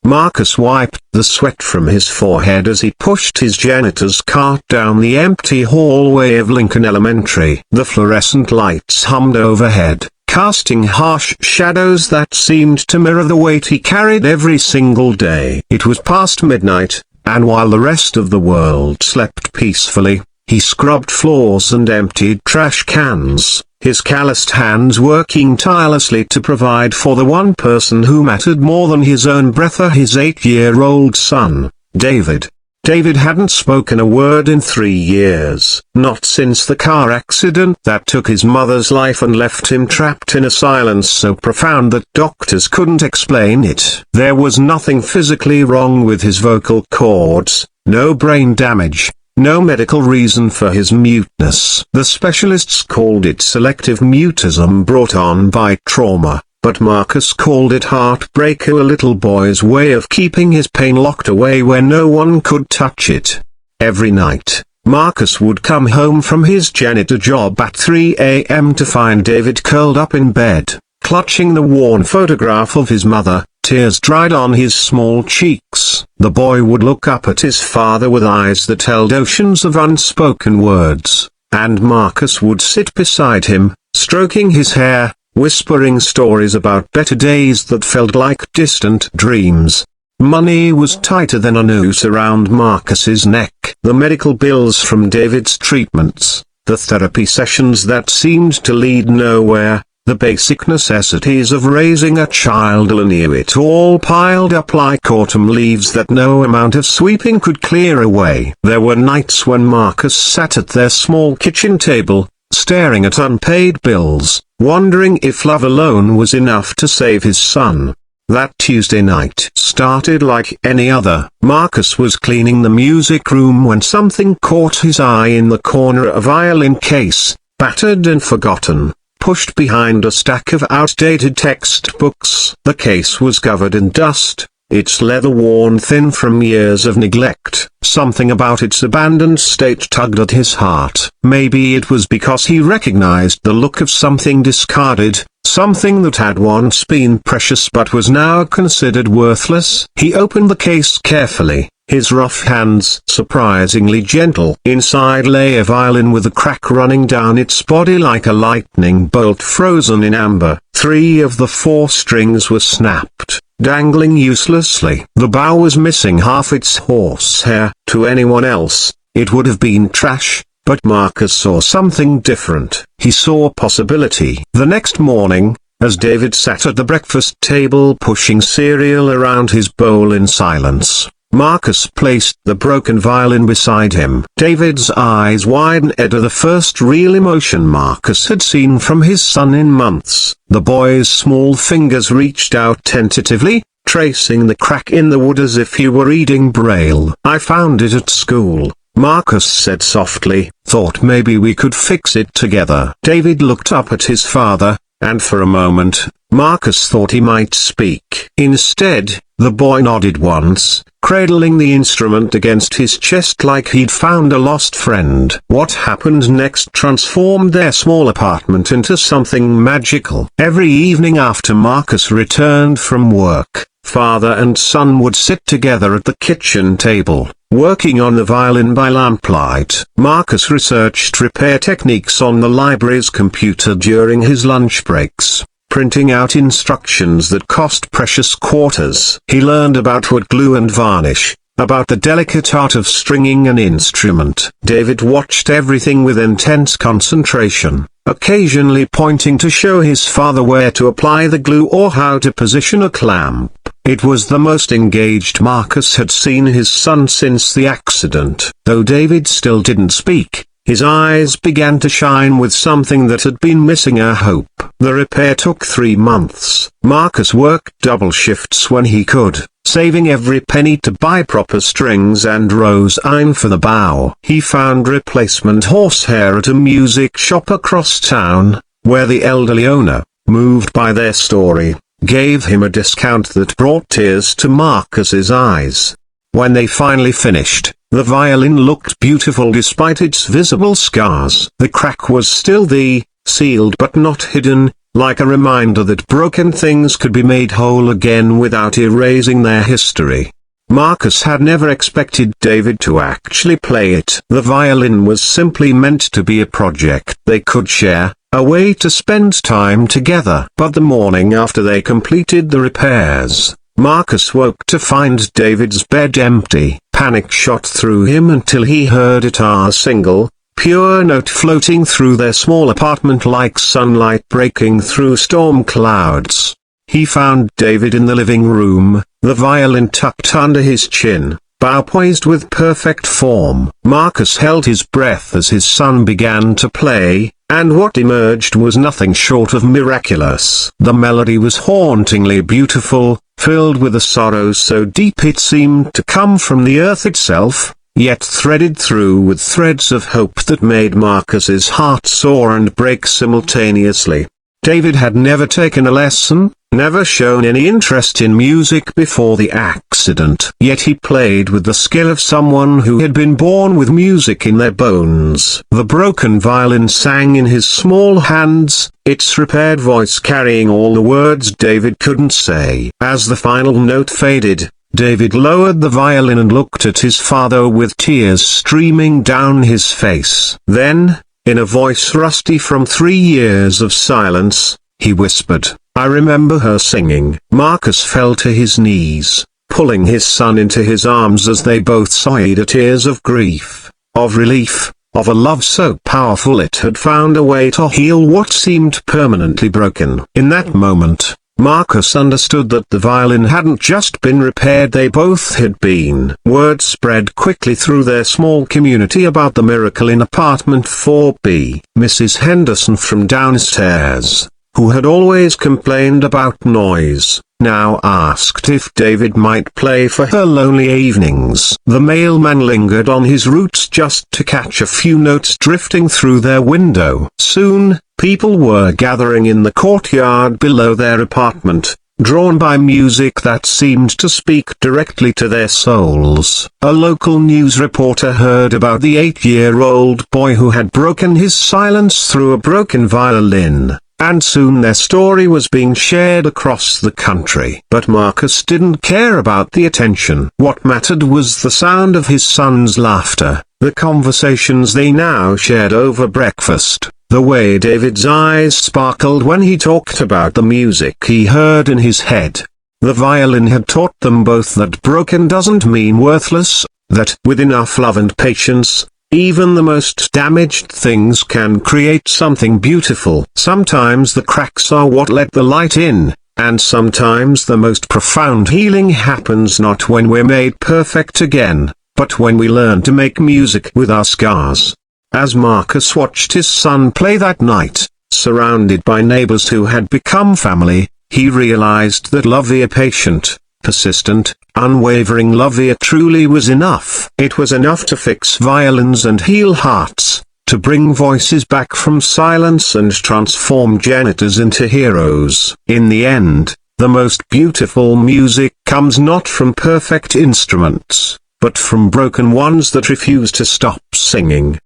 Marcus wiped the sweat from his forehead as he pushed his janitor's cart down the empty hallway of Lincoln Elementary. The fluorescent lights hummed overhead, casting harsh shadows that seemed to mirror the weight he carried every single day. It was past midnight, and while the rest of the world slept peacefully, he scrubbed floors and emptied trash cans, his calloused hands working tirelessly to provide for the one person who mattered more than his own breath, his 8-year-old son, David. David hadn't spoken a word in 3 years, not since the car accident that took his mother's life and left him trapped in a silence so profound that doctors couldn't explain it. There was nothing physically wrong with his vocal cords, no brain damage, no medical reason for his muteness. The specialists called it selective mutism brought on by trauma, but Marcus called it heartbreak, a little boy's way of keeping his pain locked away where no one could touch it. Every night, Marcus would come home from his janitor job at 3 a.m. to find David curled up in bed, clutching the worn photograph of his mother, tears dried on his small cheeks. The boy would look up at his father with eyes that held oceans of unspoken words, and Marcus would sit beside him, stroking his hair, whispering stories about better days that felt like distant dreams. Money was tighter than a noose around Marcus's neck. The medical bills from David's treatments, the therapy sessions that seemed to lead nowhere, the basic necessities of raising a child, and knew it all piled up like autumn leaves that no amount of sweeping could clear away. There were nights when Marcus sat at their small kitchen table, staring at unpaid bills, wondering if love alone was enough to save his son. That Tuesday night started like any other. Marcus was cleaning the music room when something caught his eye in the corner of a violin case, battered and forgotten, pushed behind a stack of outdated textbooks. The case was covered in dust, its leather worn thin from years of neglect. Something about its abandoned state tugged at his heart. Maybe it was because he recognized the look of something discarded, something that had once been precious but was now considered worthless. He opened the case carefully, his rough hands surprisingly gentle. Inside lay a violin with a crack running down its body like a lightning bolt frozen in amber. 3 of the 4 strings were snapped, dangling uselessly. The bow was missing half its horsehair. To anyone else, it would have been trash, but Marcus saw something different. He saw possibility. The next morning, as David sat at the breakfast table pushing cereal around his bowl in silence, Marcus placed the broken violin beside him. David's eyes widened at the first real emotion Marcus had seen from his son in months. The boy's small fingers reached out tentatively, tracing the crack in the wood as if he were reading Braille. "I found it at school," Marcus said softly. "Thought maybe we could fix it together." David looked up at his father, and for a moment, Marcus thought he might speak. Instead, the boy nodded once, cradling the instrument against his chest like he'd found a lost friend. What happened next transformed their small apartment into something magical. Every evening after Marcus returned from work, father and son would sit together at the kitchen table, working on the violin by lamplight. Marcus researched repair techniques on the library's computer during his lunch breaks, printing out instructions that cost precious quarters. He learned about wood glue and varnish, about the delicate art of stringing an instrument. David watched everything with intense concentration, occasionally pointing to show his father where to apply the glue or how to position a clamp. It was the most engaged Marcus had seen his son since the accident. Though David still didn't speak, his eyes began to shine with something that had been missing, a hope. The repair took 3 months. Marcus worked double shifts when he could, saving every penny to buy proper strings and rose iron for the bow. He found replacement horsehair at a music shop across town, where the elderly owner, moved by their story, gave him a discount that brought tears to Marcus's eyes. When they finally finished, the violin looked beautiful despite its visible scars. The crack was still there, sealed but not hidden, like a reminder that broken things could be made whole again without erasing their history. Marcus had never expected David to actually play it. The violin was simply meant to be a project they could share, a way to spend time together. But the morning after they completed the repairs, Marcus woke to find David's bed empty. Panic shot through him until he heard a single, pure note floating through their small apartment like sunlight breaking through storm clouds. He found David in the living room, the violin tucked under his chin, bow poised with perfect form. Marcus held his breath as his son began to play, and what emerged was nothing short of miraculous. The melody was hauntingly beautiful, filled with a sorrow so deep it seemed to come from the earth itself, yet threaded through with threads of hope that made Marcus's heart soar and break simultaneously. David had never taken a lesson, never shown any interest in music before the accident. Yet he played with the skill of someone who had been born with music in their bones. The broken violin sang in his small hands, its repaired voice carrying all the words David couldn't say. As the final note faded, David lowered the violin and looked at his father with tears streaming down his face. Then, in a voice rusty from 3 years of silence, he whispered, "I remember her singing." Marcus fell to his knees, pulling his son into his arms as they both sighed tears of grief, of relief, of a love so powerful it had found a way to heal what seemed permanently broken. In that moment, Marcus understood that the violin hadn't just been repaired, they both had been. Word spread quickly through their small community about the miracle in apartment 4B. Mrs. Henderson from downstairs, who had always complained about noise, now asked if David might play for her lonely evenings. The mailman lingered on his route just to catch a few notes drifting through their window. Soon, people were gathering in the courtyard below their apartment, drawn by music that seemed to speak directly to their souls. A local news reporter heard about the 8-year-old boy who had broken his silence through a broken violin, and soon their story was being shared across the country. But Marcus didn't care about the attention. What mattered was the sound of his son's laughter, the conversations they now shared over breakfast, the way David's eyes sparkled when he talked about the music he heard in his head. The violin had taught them both that broken doesn't mean worthless, that with enough love and patience, even the most damaged things can create something beautiful. Sometimes the cracks are what let the light in, and sometimes the most profound healing happens not when we're made perfect again, but when we learn to make music with our scars. As Marcus watched his son play that night, surrounded by neighbors who had become family, he realized that love via patient, persistent, unwavering love via truly was enough. It was enough to fix violins and heal hearts, to bring voices back from silence and transform janitors into heroes. In the end, the most beautiful music comes not from perfect instruments, but from broken ones that refuse to stop singing.